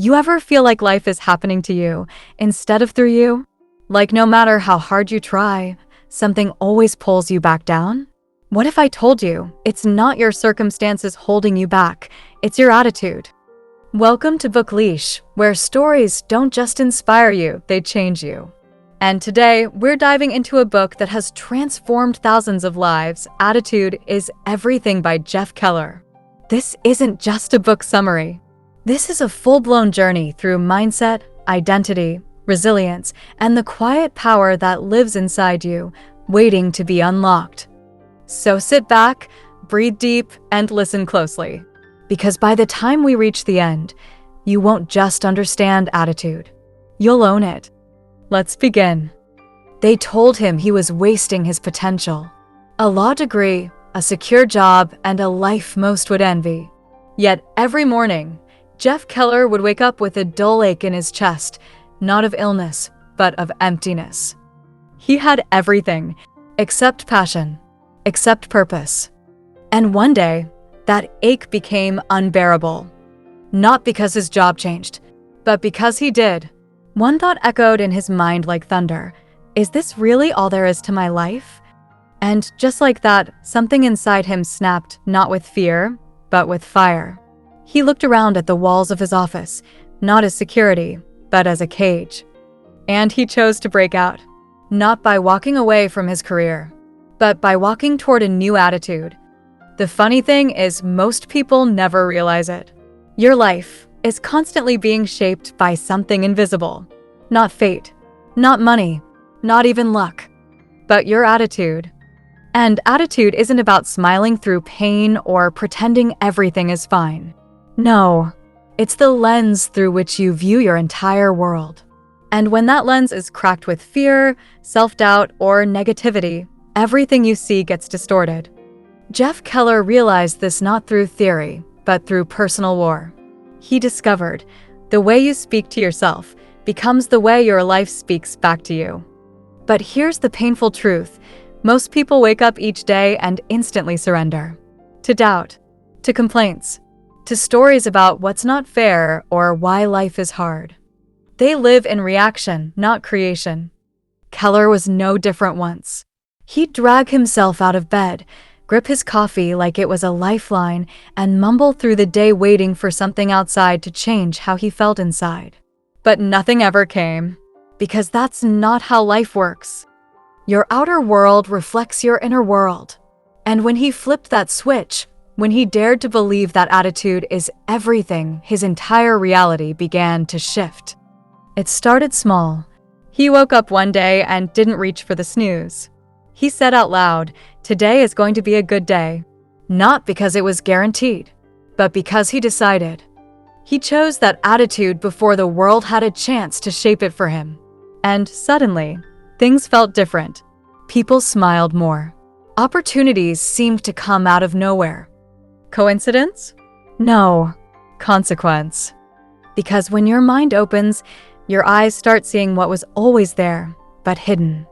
You ever feel like life is happening to you instead of through you? Like no matter how hard you try, something always pulls you back down? What if I told you it's not your circumstances holding you back, it's your attitude? Welcome to Book Leash, where stories don't just inspire you, they change you. And today, we're diving into a book that has transformed thousands of lives. Attitude is Everything by Jeff Keller. This isn't just a book summary. This is a full-blown journey through mindset, identity, resilience, and the quiet power that lives inside you, waiting to be unlocked. So sit back, breathe deep, and listen closely. Because by the time we reach the end, you won't just understand attitude. You'll own it. Let's begin. They told him he was wasting his potential. A law degree, a secure job, and a life most would envy. Yet every morning, Jeff Keller would wake up with a dull ache in his chest, not of illness, but of emptiness. He had everything, except passion, except purpose. And one day, that ache became unbearable. Not because his job changed, but because he did. One thought echoed in his mind like thunder. Is this really all there is to my life? And just like that, something inside him snapped, not with fear, but with fire. He looked around at the walls of his office, not as security, but as a cage. And he chose to break out, not by walking away from his career, but by walking toward a new attitude. The funny thing is, most people never realize it. Your life is constantly being shaped by something invisible. Not fate, not money, not even luck, but your attitude. And attitude isn't about smiling through pain or pretending everything is fine. No, it's the lens through which you view your entire world. And when that lens is cracked with fear, self-doubt, or negativity, everything you see gets distorted. Jeff Keller realized this not through theory, but through personal war. He discovered the way you speak to yourself becomes the way your life speaks back to you. But here's the painful truth. Most people wake up each day and instantly surrender. To doubt, to complaints, to stories about what's not fair or why life is hard. They live in reaction, not creation. Keller was no different once. He'd drag himself out of bed, grip his coffee like it was a lifeline, and mumble through the day waiting for something outside to change how he felt inside. But nothing ever came, because that's not how life works. Your outer world reflects your inner world. And when he flipped that switch, when he dared to believe that attitude is everything, his entire reality began to shift. It started small. He woke up one day and didn't reach for the snooze. He said out loud, "Today is going to be a good day." Not because it was guaranteed, but because he decided. He chose that attitude before the world had a chance to shape it for him. And suddenly, things felt different. People smiled more. Opportunities seemed to come out of nowhere. Coincidence? No. Consequence. Because when your mind opens, your eyes start seeing what was always there, but hidden.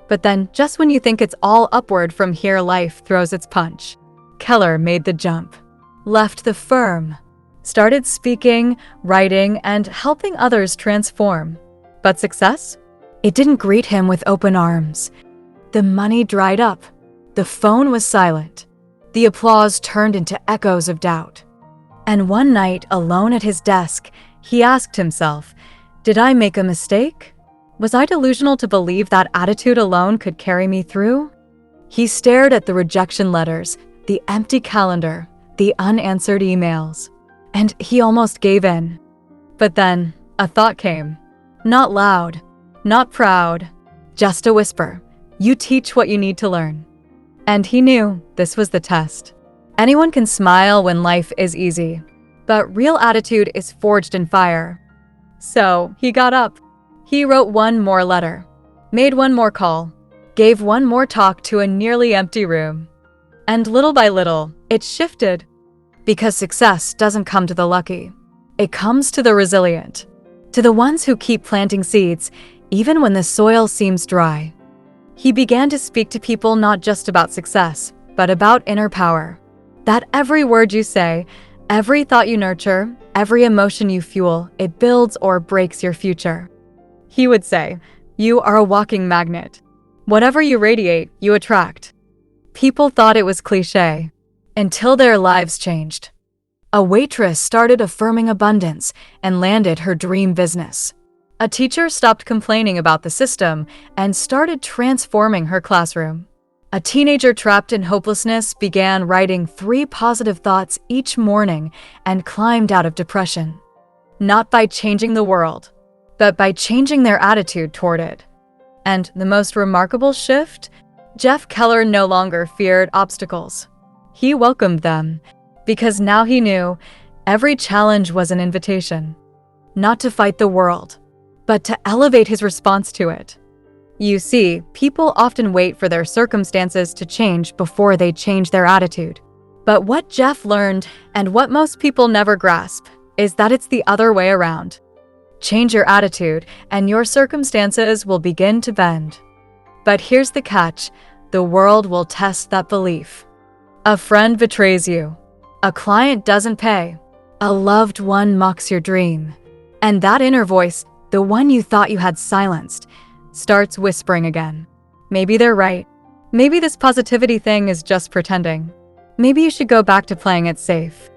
But then, just when you think it's all upward from here, life throws its punch. Keller made the jump, left the firm, started speaking, writing, and helping others transform. But success? It didn't greet him with open arms. The money dried up. The phone was silent. The applause turned into echoes of doubt. And one night, alone at his desk, he asked himself, "Did I make a mistake? Was I delusional to believe that attitude alone could carry me through?" He stared at the rejection letters, the empty calendar, the unanswered emails, and he almost gave in. But then, a thought came. Not loud, not proud, just a whisper. You teach what you need to learn. And he knew this was the test. Anyone can smile when life is easy, but real attitude is forged in fire. So he got up. He wrote one more letter, made one more call, gave one more talk to a nearly empty room. And little by little, it shifted. Because success doesn't come to the lucky. It comes to the resilient, to the ones who keep planting seeds, even when the soil seems dry. He began to speak to people not just about success, but about inner power. That every word you say, every thought you nurture, every emotion you fuel, it builds or breaks your future. He would say, "You are a walking magnet. Whatever you radiate, you attract." People thought it was cliché, until their lives changed. A waitress started affirming abundance and landed her dream business. A teacher stopped complaining about the system and started transforming her classroom. A teenager trapped in hopelessness began writing 3 positive thoughts each morning and climbed out of depression. Not by changing the world, but by changing their attitude toward it. And the most remarkable shift? Jeff Keller no longer feared obstacles. He welcomed them, because now he knew every challenge was an invitation, not to fight the world, but to elevate his response to it. You see, people often wait for their circumstances to change before they change their attitude. But what Jeff learned, and what most people never grasp, is that it's the other way around. Change your attitude, and your circumstances will begin to bend. But here's the catch: the world will test that belief. A friend betrays you. A client doesn't pay. A loved one mocks your dream. And that inner voice, the one you thought you had silenced, starts whispering again. Maybe they're right. Maybe this positivity thing is just pretending. Maybe you should go back to playing it safe.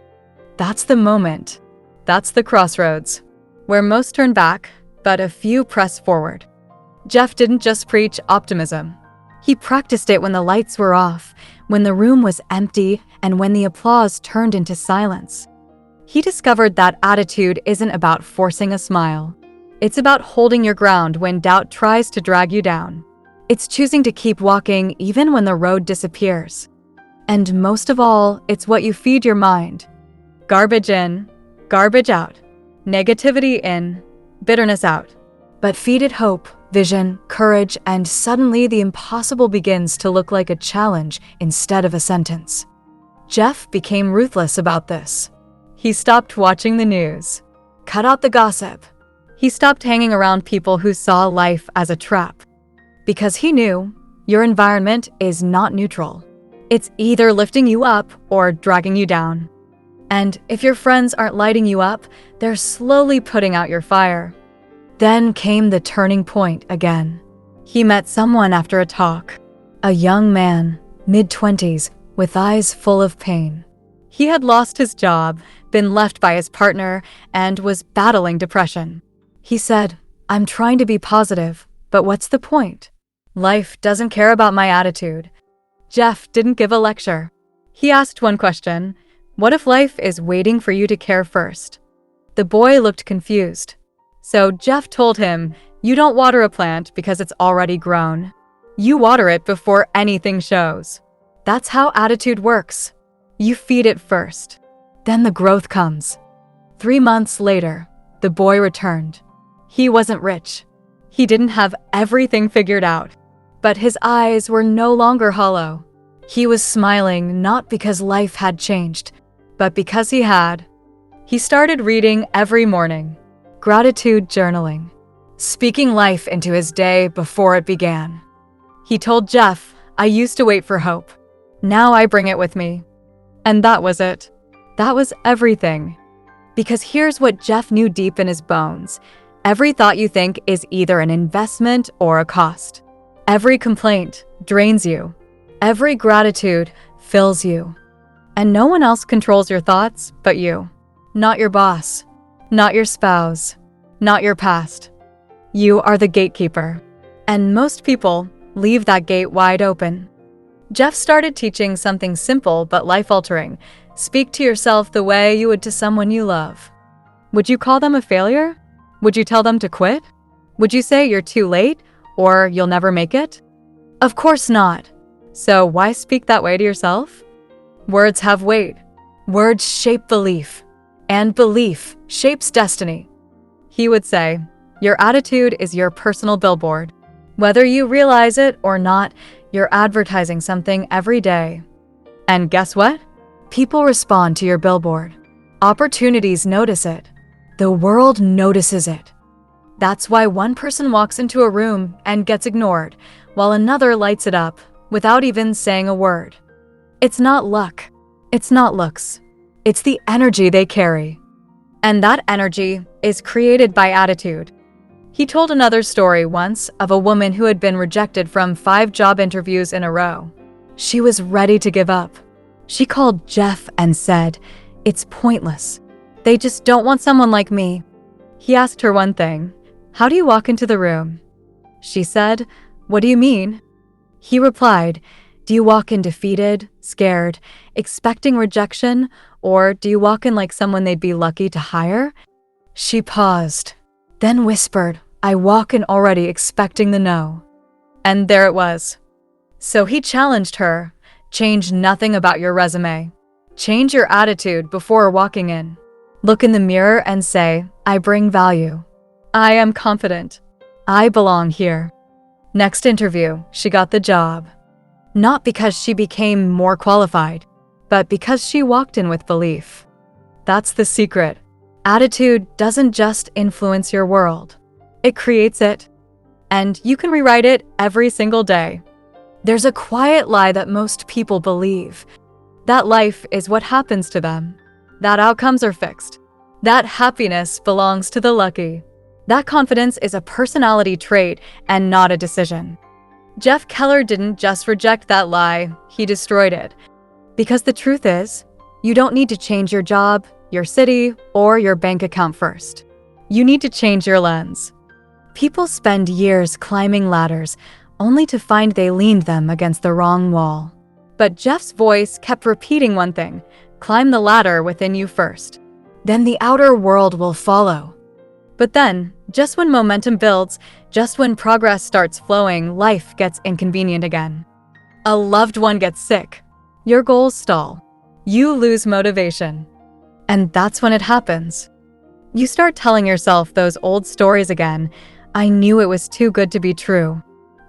That's the moment. That's the crossroads, where most turn back, but a few press forward. Jeff didn't just preach optimism. He practiced it when the lights were off, when the room was empty, and when the applause turned into silence. He discovered that attitude isn't about forcing a smile. It's about holding your ground when doubt tries to drag you down. It's choosing to keep walking even when the road disappears. And most of all, it's what you feed your mind. Garbage in, garbage out. Negativity in, bitterness out. But feed it hope, vision, courage, and suddenly the impossible begins to look like a challenge instead of a sentence. Jeff became ruthless about this. He stopped watching the news, cut out the gossip. He stopped hanging around people who saw life as a trap. Because he knew your environment is not neutral. It's either lifting you up or dragging you down. And if your friends aren't lighting you up, they're slowly putting out your fire. Then came the turning point again. He met someone after a talk. A young man, mid-20s, with eyes full of pain. He had lost his job, been left by his partner, and was battling depression. He said, "I'm trying to be positive, but what's the point? Life doesn't care about my attitude." Jeff didn't give a lecture. He asked one question: what if life is waiting for you to care first? The boy looked confused. So Jeff told him, "You don't water a plant because it's already grown. You water it before anything shows." That's how attitude works. You feed it first. Then the growth comes. 3 months later, the boy returned. He wasn't rich. He didn't have everything figured out. But his eyes were no longer hollow. He was smiling not because life had changed, but because he had. He started reading every morning, gratitude journaling, speaking life into his day before it began. He told Jeff, "I used to wait for hope. Now I bring it with me." And that was it. That was everything. Because here's what Jeff knew deep in his bones. Every thought you think is either an investment or a cost. Every complaint drains you. Every gratitude fills you. And no one else controls your thoughts but you. Not your boss. Not your spouse. Not your past. You are the gatekeeper. And most people leave that gate wide open. Jeff started teaching something simple but life-altering. Speak to yourself the way you would to someone you love. Would you call them a failure? Would you tell them to quit? Would you say you're too late or you'll never make it? Of course not. So why speak that way to yourself? Words have weight. Words shape belief. And belief shapes destiny. He would say, your attitude is your personal billboard. Whether you realize it or not, you're advertising something every day. And guess what? People respond to your billboard. Opportunities notice it. The world notices it. That's why one person walks into a room and gets ignored, while another lights it up without even saying a word. It's not luck. It's not looks. It's the energy they carry. And that energy is created by attitude. He told another story once of a woman who had been rejected from 5 job interviews in a row. She was ready to give up. She called Jeff and said, "It's pointless. They just don't want someone like me." He asked her one thing, "How do you walk into the room?" She said, "What do you mean?" He replied, "Do you walk in defeated, scared, expecting rejection, or do you walk in like someone they'd be lucky to hire?" She paused, then whispered, "I walk in already expecting the no." And there it was. So he challenged her, change nothing about your resume. Change your attitude before walking in. Look in the mirror and say, "I bring value. I am confident. I belong here." Next interview, she got the job. Not because she became more qualified, but because she walked in with belief. That's the secret. Attitude doesn't just influence your world. It creates it. And you can rewrite it every single day. There's a quiet lie that most people believe. That life is what happens to them. That outcomes are fixed. That happiness belongs to the lucky. That confidence is a personality trait and not a decision. Jeff Keller didn't just reject that lie, he destroyed it. Because the truth is, you don't need to change your job, your city, or your bank account first. You need to change your lens. People spend years climbing ladders only to find they leaned them against the wrong wall. But Jeff's voice kept repeating one thing: climb the ladder within you first. Then the outer world will follow. But then, just when momentum builds, just when progress starts flowing, life gets inconvenient again. A loved one gets sick. Your goals stall. You lose motivation. And that's when it happens. You start telling yourself those old stories again. "I knew it was too good to be true.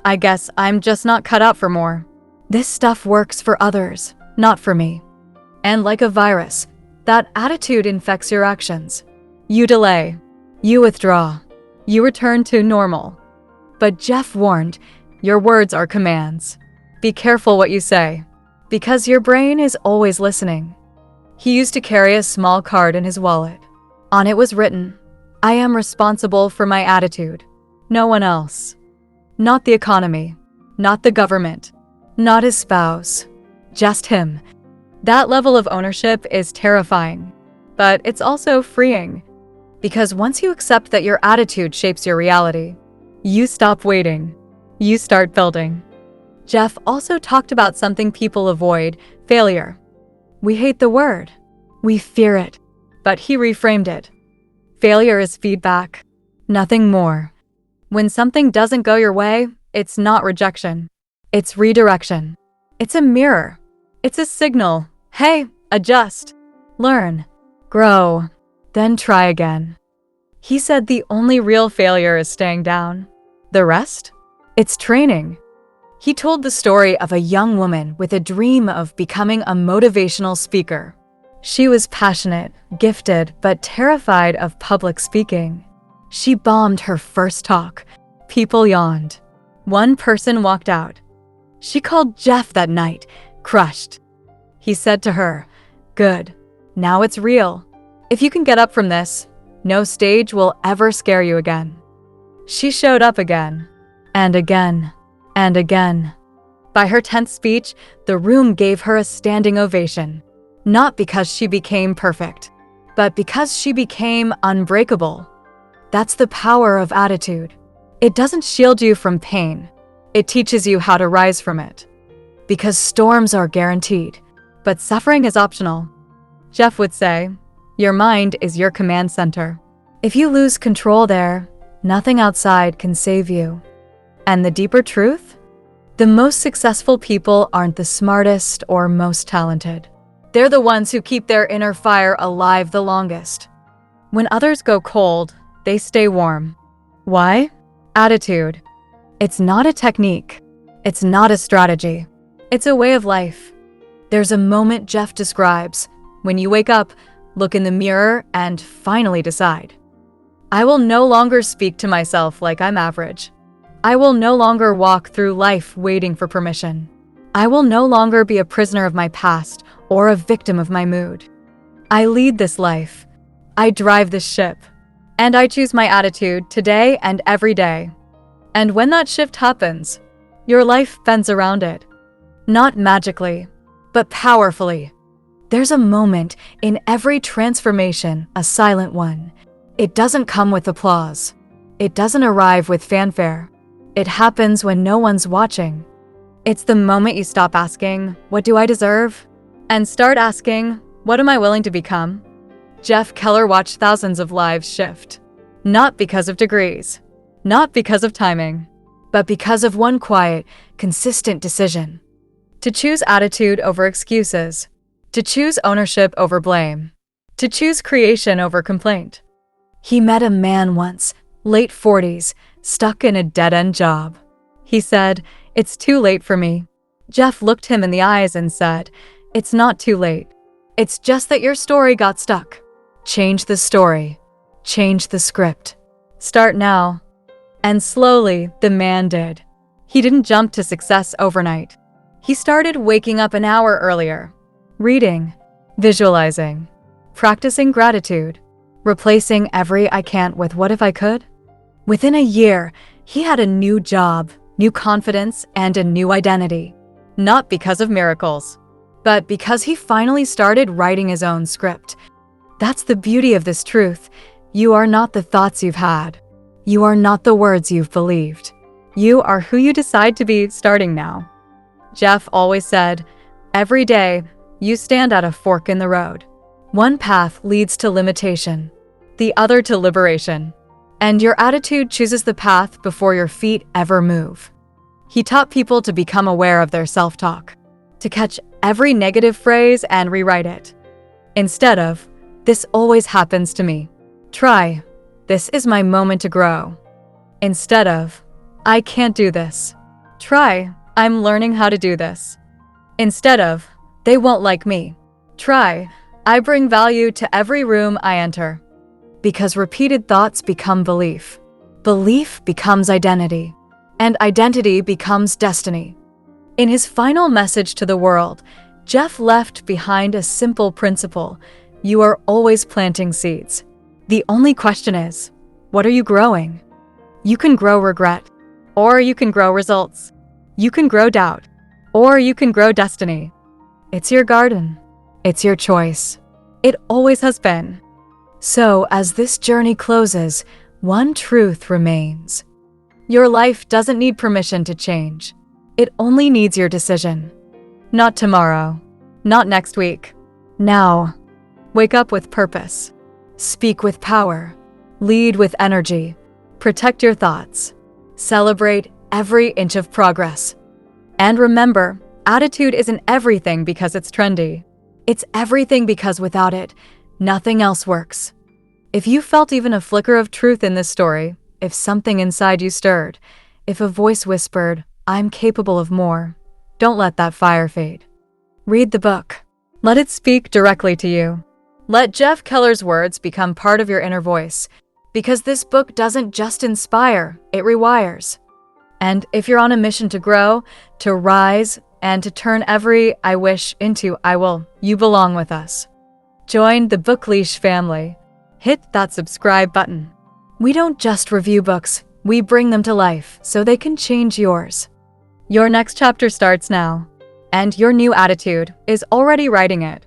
I guess I'm just not cut out for more. This stuff works for others, not for me." And like a virus, that attitude infects your actions. You delay. You withdraw. You return to normal. But Jeff warned, your words are commands. Be careful what you say, because your brain is always listening. He used to carry a small card in his wallet. On it was written, "I am responsible for my attitude. No one else. Not the economy. Not the government. Not his spouse. Just him." That level of ownership is terrifying, but it's also freeing. Because once you accept that your attitude shapes your reality, you stop waiting. You start building. Jeff also talked about something people avoid: failure. We hate the word. We fear it. But he reframed it. Failure is feedback, nothing more. When something doesn't go your way, it's not rejection. It's redirection. It's a mirror. It's a signal. Hey, adjust. Learn. Grow. Then try again. He said the only real failure is staying down. The rest? It's training. He told the story of a young woman with a dream of becoming a motivational speaker. She was passionate, gifted, but terrified of public speaking. She bombed her first talk. People yawned. One person walked out. She called Jeff that night, crushed. He said to her, "Good. Now it's real. If you can get up from this, no stage will ever scare you again." She showed up again, and again, and again. By her 10th speech, the room gave her a standing ovation. Not because she became perfect, but because she became unbreakable. That's the power of attitude. It doesn't shield you from pain. It teaches you how to rise from it. Because storms are guaranteed, but suffering is optional. Jeff would say, your mind is your command center. If you lose control there, nothing outside can save you. And the deeper truth? The most successful people aren't the smartest or most talented. They're the ones who keep their inner fire alive the longest. When others go cold, they stay warm. Why? Attitude. It's not a technique. It's not a strategy. It's a way of life. There's a moment Jeff describes when you wake up, look in the mirror, and finally decide. I will no longer speak to myself like I'm average. I will no longer walk through life waiting for permission. I will no longer be a prisoner of my past or a victim of my mood. I lead this life, I drive this ship. And I choose my attitude today and every day. And when that shift happens, your life bends around it. Not magically, but powerfully. There's a moment in every transformation, a silent one. It doesn't come with applause. It doesn't arrive with fanfare. It happens when no one's watching. It's the moment you stop asking, "What do I deserve?" and start asking, "What am I willing to become?" Jeff Keller watched thousands of lives shift. Not because of degrees, not because of timing, but because of one quiet, consistent decision. To choose attitude over excuses. To choose ownership over blame. To choose creation over complaint. He met a man once, late 40s, stuck in a dead-end job. He said, "It's too late for me." Jeff looked him in the eyes and said, "It's not too late. It's just that your story got stuck. Change the story. Change the script. Start now." And slowly, the man did. He didn't jump to success overnight. He started waking up an hour earlier, reading, visualizing, practicing gratitude, replacing every "I can't" with "what if I could?" Within a year, he had a new job, new confidence, and a new identity. Not because of miracles, but because he finally started writing his own script. That's the beauty of this truth. You are not the thoughts you've had. You are not the words you've believed. You are who you decide to be starting now. Jeff always said, "Every day, you stand at a fork in the road. One path leads to limitation, the other to liberation. And your attitude chooses the path before your feet ever move." He taught people to become aware of their self-talk, to catch every negative phrase and rewrite it. Instead of, "This always happens to me," try, "This is my moment to grow." Instead of, "I can't do this," try, "I'm learning how to do this." Instead of, "They won't like me," try, "I bring value to every room I enter." Because repeated thoughts become belief. Belief becomes identity. And identity becomes destiny. In his final message to the world, Jeff left behind a simple principle. You are always planting seeds. The only question is, what are you growing? You can grow regret, or you can grow results. You can grow doubt, or you can grow destiny. It's your garden. It's your choice. It always has been. So, as this journey closes, one truth remains. Your life doesn't need permission to change. It only needs your decision. Not tomorrow. Not next week. Now. Wake up with purpose. Speak with power. Lead with energy. Protect your thoughts. Celebrate every inch of progress. And remember, attitude isn't everything because it's trendy. It's everything because without it, nothing else works. If you felt even a flicker of truth in this story, if something inside you stirred, if a voice whispered, "I'm capable of more," don't let that fire fade. Read the book. Let it speak directly to you. Let Jeff Keller's words become part of your inner voice, because this book doesn't just inspire, it rewires. And if you're on a mission to grow, to rise, and to turn every "I wish" into "I will," you belong with us. Join the Bookleash family. Hit that subscribe button. We don't just review books, we bring them to life so they can change yours. Your next chapter starts now, and your new attitude is already writing it.